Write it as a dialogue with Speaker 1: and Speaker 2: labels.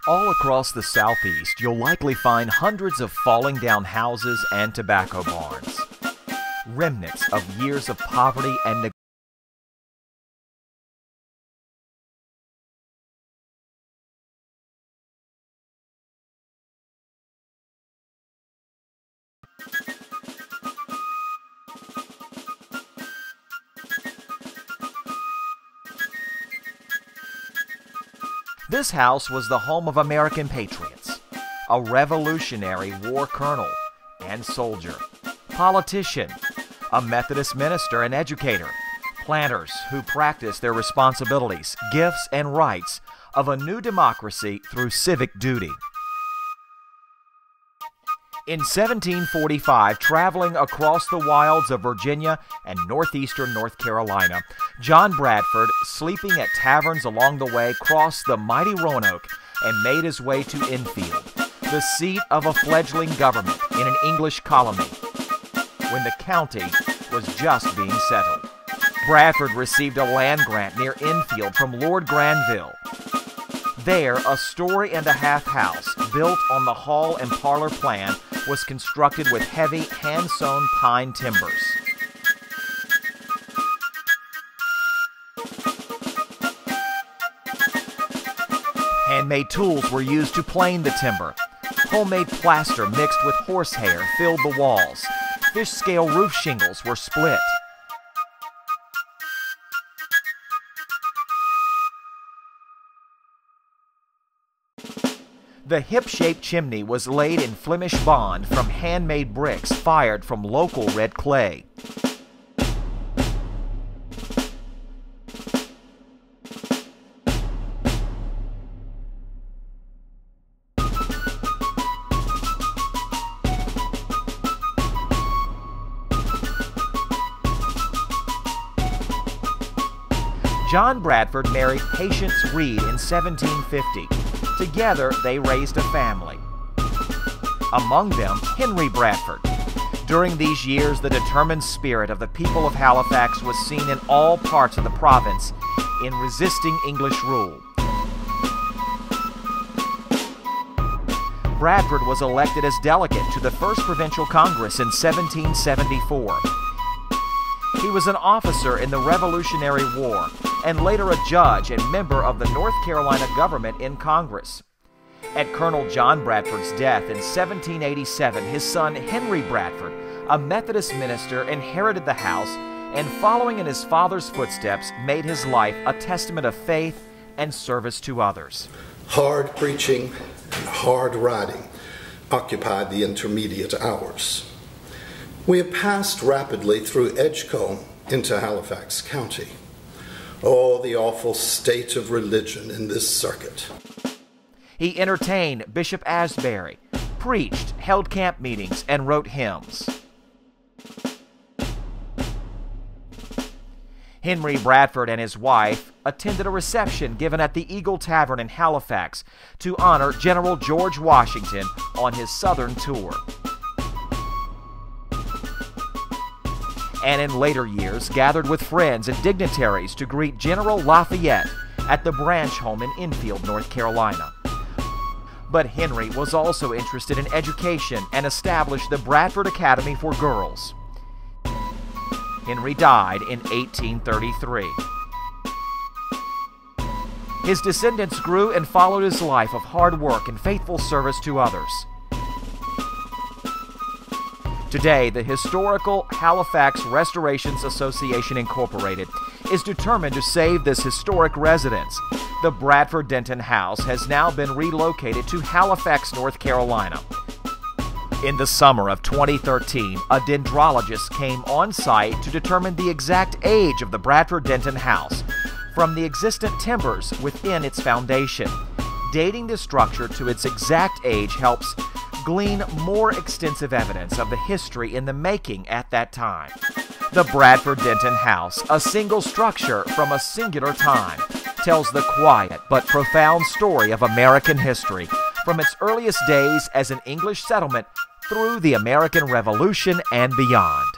Speaker 1: All across the southeast, you'll likely find hundreds of falling down houses and tobacco barns. Remnants of years of poverty and neglect. This house was the home of American patriots, a Revolutionary War colonel and soldier, politician, a Methodist minister and educator, planters who practiced their responsibilities, gifts, and rights of a new democracy through civic duty. In 1745, traveling across the wilds of Virginia and northeastern North Carolina, John Bradford, sleeping at taverns along the way, crossed the mighty Roanoke and made his way to Enfield, the seat of a fledgling government in an English colony, when the county was just being settled. Bradford received a land grant near Enfield from Lord Granville. There, a story-and-a-half house, built on the hall and parlor plan, was constructed with heavy, hand-sewn pine timbers. Handmade tools were used to plane the timber. Homemade plaster mixed with horsehair filled the walls. Fish-scale roof shingles were split. The hip-shaped chimney was laid in Flemish bond from handmade bricks fired from local red clay. John Bradford married Patience Reed in 1750. Together, they raised a family. Among them, Henry Bradford. During these years, the determined spirit of the people of Halifax was seen in all parts of the province in resisting English rule. Bradford was elected as delegate to the first Provincial Congress in 1774. He was an officer in the Revolutionary War and later a judge and member of the North Carolina government in Congress. At Colonel John Bradford's death in 1787, his son Henry Bradford, a Methodist minister, inherited the house and, following in his father's footsteps, made his life a testament of faith and service to others.
Speaker 2: Hard preaching and hard riding occupied the intermediate hours. We have passed rapidly through Edgecombe into Halifax County. Oh, the awful state of religion in this circuit.
Speaker 1: He entertained Bishop Asbury, preached, held camp meetings, and wrote hymns. Henry Bradford and his wife attended a reception given at the Eagle Tavern in Halifax to honor General George Washington on his southern tour. And in later years gathered with friends and dignitaries to greet General Lafayette at the branch home in Enfield, North Carolina. But Henry was also interested in education and established the Bradford Academy for Girls. Henry died in 1833. His descendants grew and followed his life of hard work and faithful service to others. Today, the historical Halifax Restorations Association Incorporated is determined to save this historic residence. The Bradford Denton house has now been relocated to Halifax, North Carolina. In the summer of 2013, a dendrologist came on site to determine the exact age of the Bradford Denton house from the existent timbers within its foundation. Dating the structure to its exact age helps glean more extensive evidence of the history in the making at that time. The Bradford Denton house, a single structure from a singular time, tells the quiet but profound story of American history from its earliest days as an English settlement through the American Revolution and beyond.